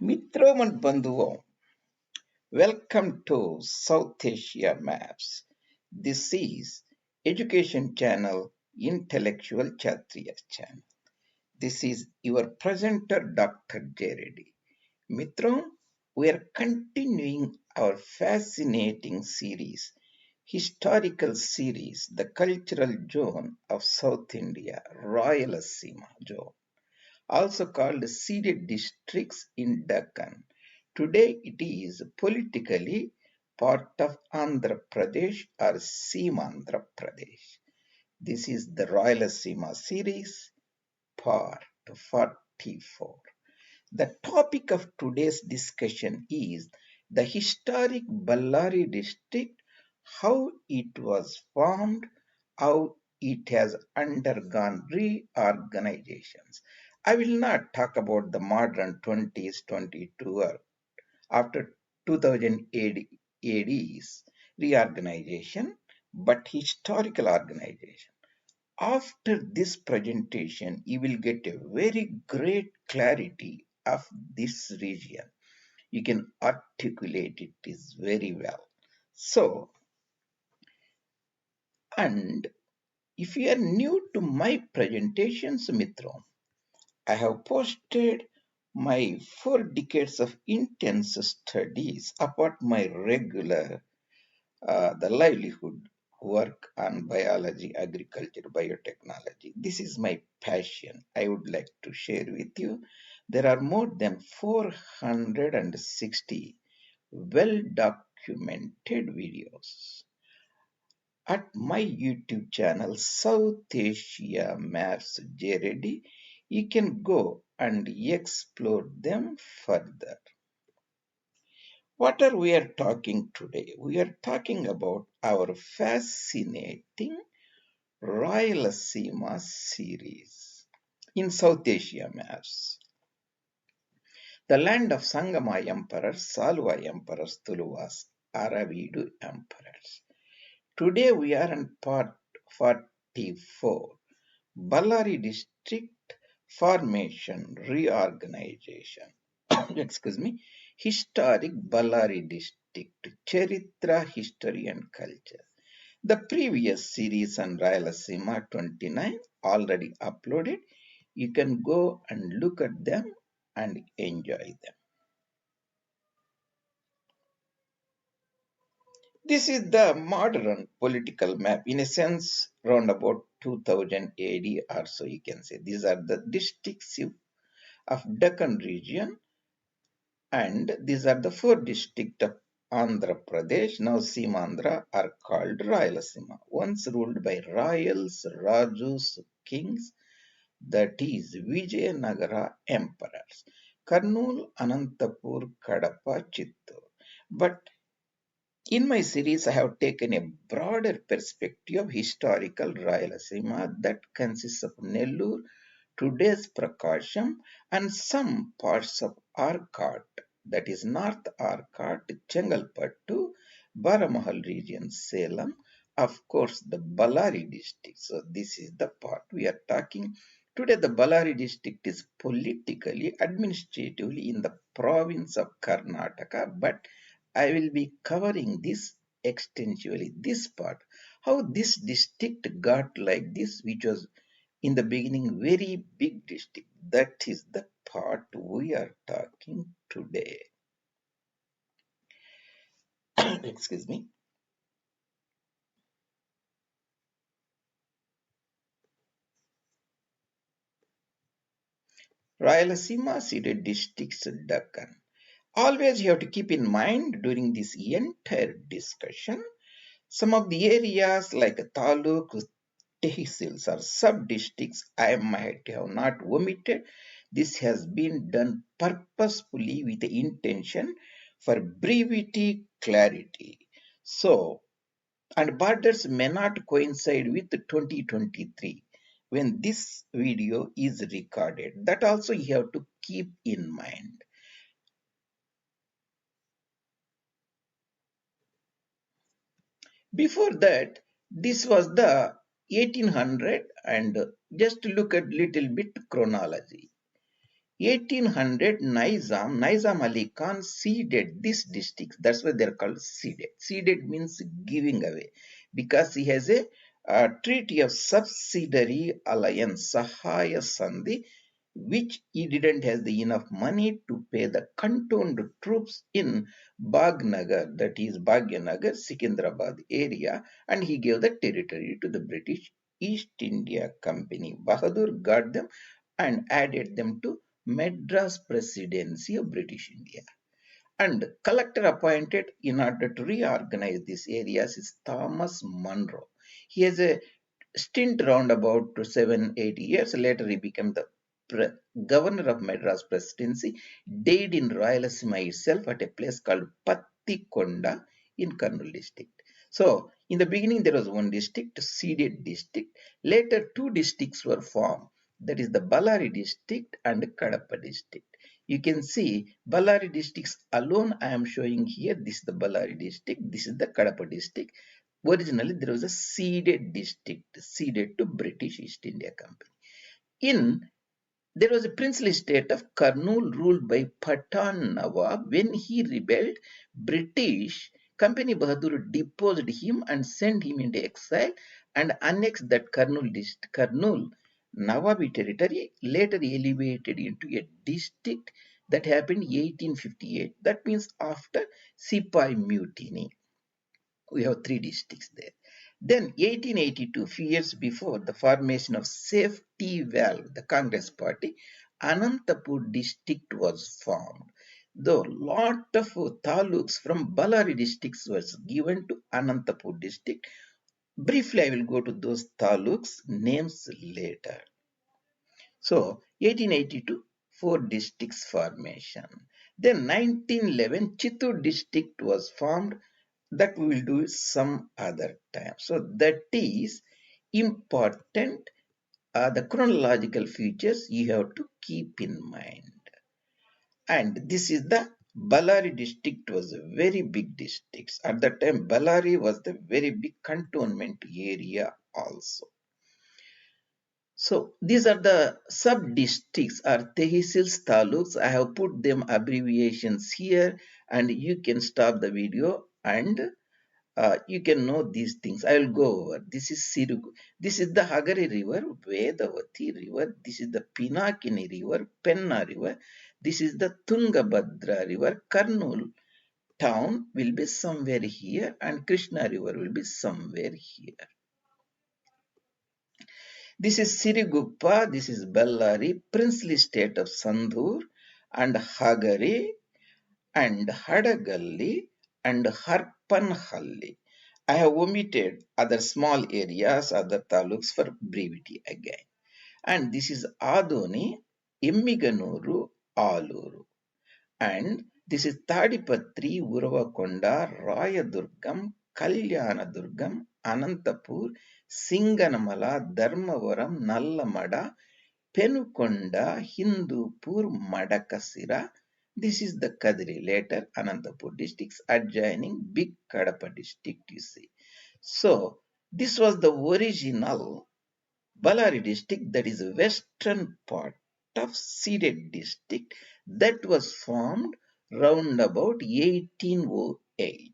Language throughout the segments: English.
Mitro and Bandhuvo, welcome to South Asia Maps. This is Education Channel Intellectual Kshatriya Channel. This is your presenter Dr. J. Reddy. Mitro, we are continuing our fascinating series, historical series, the cultural zone of South India, Rayalaseema zone, also called Ceded districts in Deccan. Today it is politically part of Andhra Pradesh or Seemandhra Pradesh. This is the Rayalaseema series, part 44. The topic of today's discussion is the historic Bellary district, how it was formed, how it has undergone reorganizations. I will not talk about the modern 20s, 22 or after 2000 AD's reorganization, but historical organization. After this presentation, you will get a very great clarity of this region. You can articulate it is very well. So, and if you are new to my presentations, Mitro, I have posted my 4 decades of intense studies apart my regular the livelihood work on biology, agriculture, biotechnology. This is my passion. I would like to share with you. There are more than 460 well documented videos at my YouTube channel, South Asia Maps JRD. You can go and explore them further. What are we are talking today? We are talking about our fascinating Rayalaseema series in South Asia maps. The land of Sangama emperors, Salva emperors, Tuluvas, Aravidu emperors. Today we are on part 44, Bellary district formation reorganization. Excuse me, historic Bellary district, Charitra, history and culture. The previous series on Rayalaseema 29 already uploaded. You can go and look at them and enjoy them. This is the modern political map. In a sense, round about 2000 AD or so, you can say. These are the districts of Deccan region, and these are the 4 districts of Andhra Pradesh, now Seemandhra, are called Rayalaseema, once ruled by royals, Rajus, kings, that is Vijayanagara emperors, Kurnool, Anantapur, Kadapa, Chittoor. But in my series, I have taken a broader perspective of historical Rayalaseema that consists of Nellore, today's Prakasham, and some parts of Arcot, that is North Arcot, Chengalpattu, Baramahal region, Salem, of course, the Bellary district. So, this is the part we are talking. Today, the Bellary district is politically, administratively in the province of Karnataka, but I will be covering this extensively, this part, how this district got like this, which was in the beginning very big district. That is the part we are talking today. Excuse me. Rayalaseema Ceded districts Deccan. Always you have to keep in mind during this entire discussion, some of the areas like Taluk, tehsils or sub-districts I might have not omitted. This has been done purposefully with the intention for brevity, clarity. So, and borders may not coincide with 2023 when this video is recorded. That also you have to keep in mind. Before that, this was the 1800, and just look at little bit chronology. 1800 Nizam Ali Khan ceded this district. That's why they're called ceded. Ceded means giving away, because he has a treaty of subsidiary alliance, Sahaya Sandhi, which he didn't have the enough money to pay the cantoned troops in Bagnagar, that is Bhagyanagar, Sikandrabad area, and he gave the territory to the British East India Company. Bahadur got them and added them to Madras Presidency of British India. And collector appointed in order to reorganize these areas is Thomas Munro. He has a stint around about 7-8 years. Later he became the governor of Madras Presidency, died in Rayalaseema itself at a place called Penukonda in Kurnool district. So in the beginning there was one district, Ceded district. Later two districts were formed, that is the Bellary district and Kadapa district. You can see Bellary districts alone I am showing here. This is the Bellary district, this is the Kadapa district. Originally there was a ceded district, ceded to British East India Company. There was a princely state of Kurnool ruled by Pathan Nawab. When he rebelled, British Company Bahadur deposed him and sent him into exile and annexed that Kurnool Nawabi territory, later elevated into a district. That happened in 1858. That means after Sipai Mutiny. We have three districts there. Then 1882, few years before the formation of Safety Valve, the Congress party, Anantapur district was formed. Though lot of taluks from Bellary districts was given to Anantapur district. Briefly, I will go to those taluks names later. So 1882, four districts formation. Then 1911, Chittoor district was formed. That we will do some other time. So that is important. The chronological features you have to keep in mind. And this is the Bellary district was a very big district. At that time, Bellary was the very big cantonment area also. So these are the sub-districts or tehsils taluks. I have put them abbreviations here, and you can stop the video and you can know these things. I will go over. This is Sirugu. This is the Hagari River, Vedavati River. This is the Pinakini River, Penna River. This is the Tungabhadra River. Kurnool town will be somewhere here, and Krishna River will be somewhere here. This is Siriguppa, this is Bellary, princely state of Sandhur, and Hagari, and Hadagalli, and Harpanhalli. I have omitted other small areas, other taluks for brevity again. And this is Adoni, Emmiganuru, Aluru. And this is Tadipatri, Uravakonda, Rayadurgam, Kalyanadurgam, Anantapur, Singanamala, Dharmavaram, Nallamada, Penukonda, Hindupur, Madakasira. This is the Kadri, later Anantapur districts adjoining Big Kadapa district, you see. So, this was the original Bellary district, that is western part of Ceded district, that was formed round about 1808.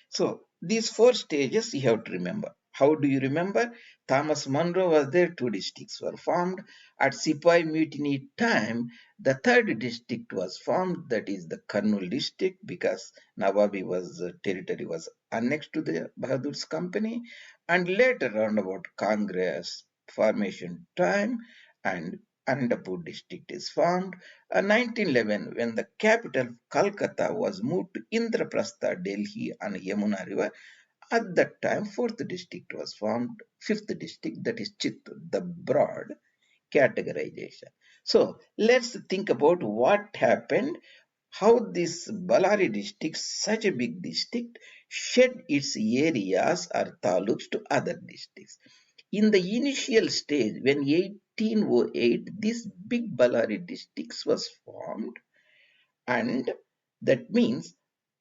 So these four stages you have to remember. How do you remember? Thomas Munro was there, two districts were formed. At Sipai Mutiny time, the third district was formed, that is the Kurnool district, because Nawabi territory was annexed to the Bahadur's company. And later round about Congress formation time, and Anantapur district is formed. 1911, when the capital Calcutta was moved to Indraprastha, Delhi on Yamuna River, at that time, fourth district was formed, fifth district, that is Chittoor, the broad categorization. So let's think about what happened, how this Bellary district, such a big district, shed its areas or taluks to other districts. In the initial stage, when 1808, this big Bellary districts was formed, and that means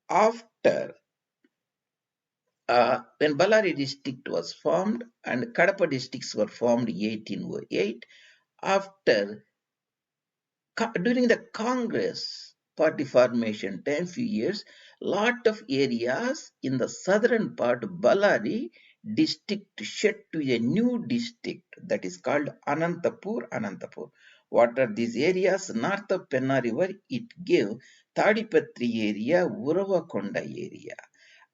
after when Bellary district was formed and Kadapa districts were formed in 1808, after During the Congress party formation time, few years, lot of areas in the southern part, Bellary district shed to a new district that is called Anantapur. Anantapur. What are these areas? North of Penna River, it gave Tadipatri area, Uravakonda area.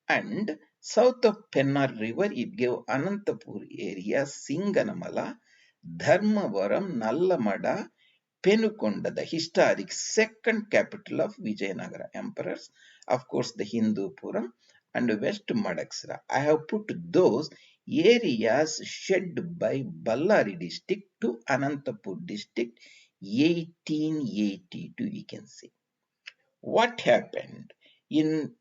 And south of Penna River, it gave Anantapur area, Singanamala, Dharmavaram, Nallamada, Penukonda, the historic second capital of Vijayanagara emperors, of course the Hindupuram and West Madaksara. I have put those areas shed by Bellary district to Anantapur district 1882, we can say. What happened? In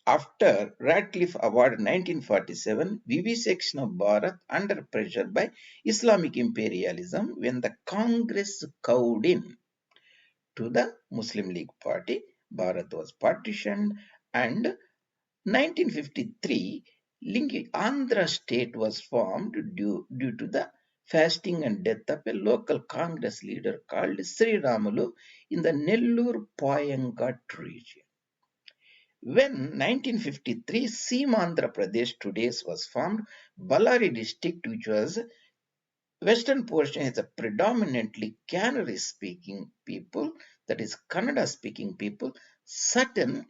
After Radcliffe Award 1947, vivisection of Bharat under pressure by Islamic imperialism when the Congress cowed in to the Muslim League Party, Bharat was partitioned, and 1953, Andhra state was formed due to the fasting and death of a local Congress leader called Sri Ramulu in the Nellore Poyangat region. When 1953 Andhra Pradesh today was formed, Bellary district, which was western portion, is a predominantly Kannada speaking people, that is Kannada speaking people. Certain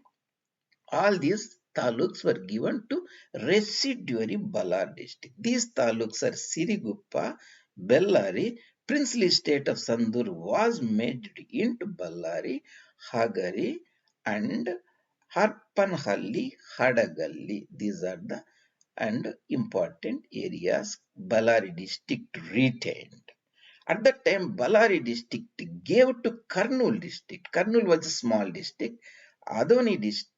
all these taluks were given to residuary Bellary district. These taluks are Siriguppa, Bellary, princely state of Sandur was merged into Bellary, Hagari, and Harpanhalli, Hadagalli. These are the and important areas Bellary district retained. At that time, Bellary district gave to Kurnool district. Kurnool was a small district. Adoni district,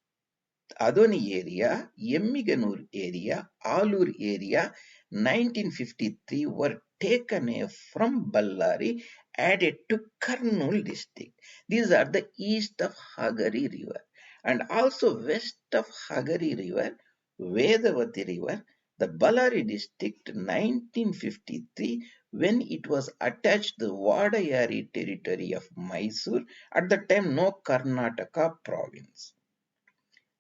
Adoni area, Yemmiganur area, Alur area, 1953 were taken from Bellary, added to Kurnool district. These are the east of Hagari river and also west of Hagari river, Vedavati river, the Bellary district 1953 when it was attached to the Vadayari territory of Mysore, at the time no Karnataka province.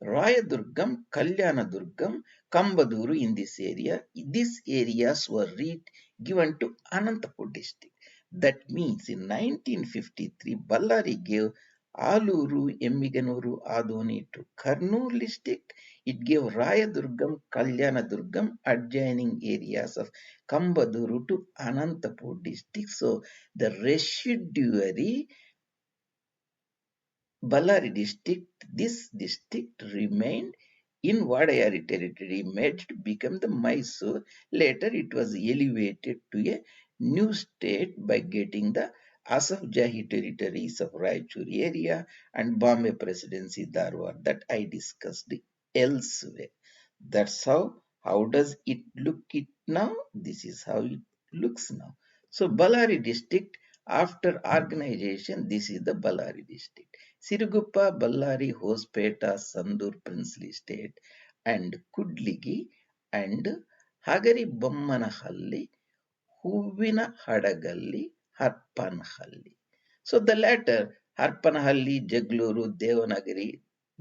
Rayadurgam, Kalyanadurgam, Kambaduru in this area. These areas were given to Anantapur district. That means in 1953, Bellary gave Aluru, Emmiganuru, Adoni to Kurnool district. It gave Rayadurgam, Kalyanadurgam, adjoining areas of Kambaduru to Anantapur district. So the residuary Bellary district, this district remained in Vadayari territory, merged to become the Mysore. Later it was elevated to a new state by getting the Asaf Jahi territories of Raichur area and Bombay Presidency Dharwad that I discussed elsewhere. That's how does it look it now? This is how it looks now. So Bellary district after organization, this is the Bellary district. Siruguppa, Bellary, Hospeta, Sandur, Princely State, and Kudligi, and Hagari Bommanahalli, Huvina Hadagalli, Harpanhalli. So the latter, Harpanhalli, Jagluru,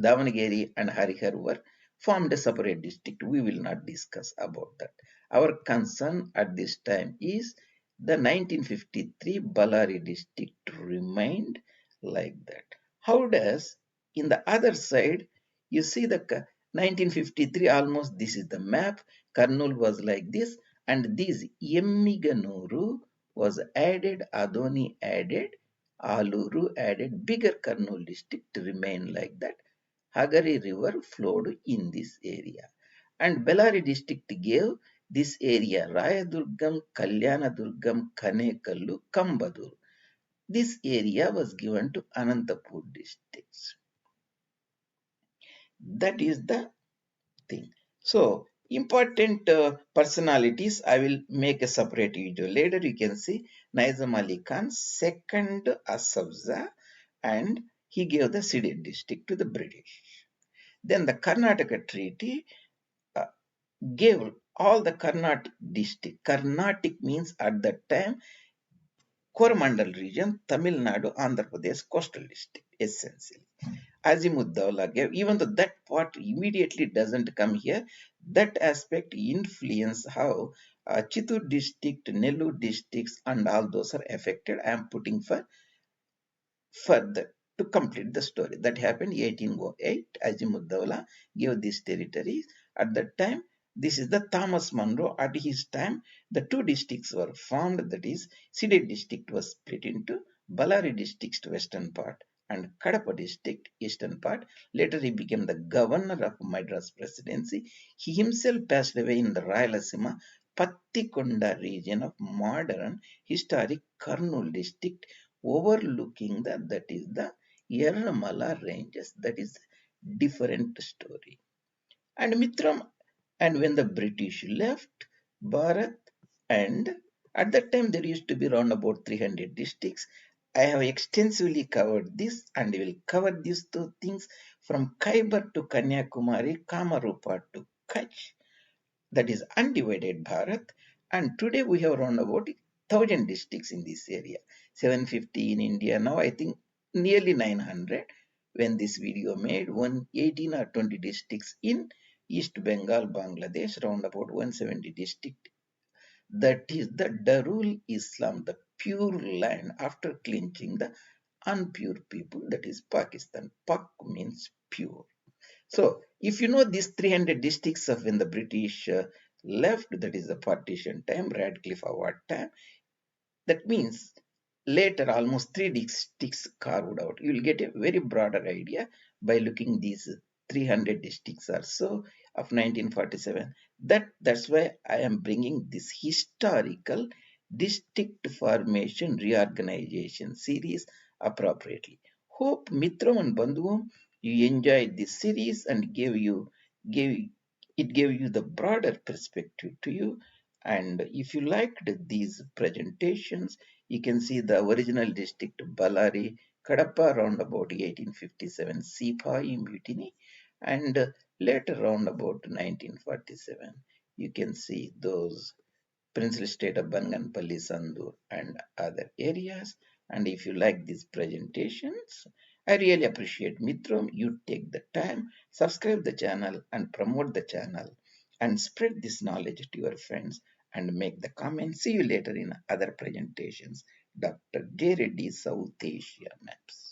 Davanagiri, and Harihar were formed a separate district. We will not discuss about that. Our concern at this time is the 1953 Bellary district remained like that. How does, in the other side, you see the 1953 almost this is the map. Kurnool was like this, and this Yemmiganuru was added, Adoni added, Aluru added, bigger Kurnool district remained like that. Hagari river flowed in this area. And Bellary district gave this area Rayadurgam, Kalyanadurgam, Kanekallu, Kambaduru. This area was given to Anantapur districts. That is the thing. So, important personalities, I will make a separate video. Later you can see Nizam Ali Khan, second Asafza, and he gave the Ceded district to the British. Then the Karnataka Treaty uh, gave all the Carnatic district. Carnatic means at that time Coromandel region, Tamil Nadu, Andhra Pradesh coastal district, essentially. Azimuddaulah gave, even though that part immediately doesn't come here, that aspect influence how Chittoor district, Nellore districts, and all those are affected. I am putting for further to complete the story. That happened 1808. Azimuddaulah gave these territories. At that time, this is the Thomas Munro. At his time, the two districts were formed. That is, Ceded district was split into Bellary district, western part, and Kadapa district, eastern part. Later, he became the governor of Madras Presidency. He himself passed away in the Rayalaseema, Penukonda region of modern historic Kurnool district, overlooking that is the Yerramala ranges. That is different story. And Mitram, and when the British left Bharat, and at that time there used to be around about 300 districts. I have extensively covered this and will cover these two things from Khyber to Kanyakumari, Kamarupa to Kutch, that is undivided Bharat. And today we have around about 1,000 districts in this area, 750 in India. Now I think nearly 900 when this video made, 118 or 20 districts in East Bengal, Bangladesh, around about 170 district. That is the Darul Islam, the pure land after clinching the unpure people, that is Pakistan. Pak means pure. So, if you know these 300 districts of when the British left, that is the partition time, Radcliffe Award time, that means later almost three districts carved out. You will get a very broader idea by looking these 300 districts or so of 1947. That's why I am bringing this historical district formation reorganization series appropriately. Hope Mitram and Bandhuvam you enjoyed this series and gave gave you the broader perspective to you. And if you liked these presentations, you can see the original district Bellary, Kadapa around about 1857 Sepoy mutiny, and later around about 1947 you can see those princely state of Banganpalli, Sandur, and other areas. And if you like these presentations, I really appreciate Mitram. You take the time, subscribe the channel, and promote the channel, and spread this knowledge to your friends and make the comments. See you later in other presentations. Dr. J. Reddy, South Asia Maps.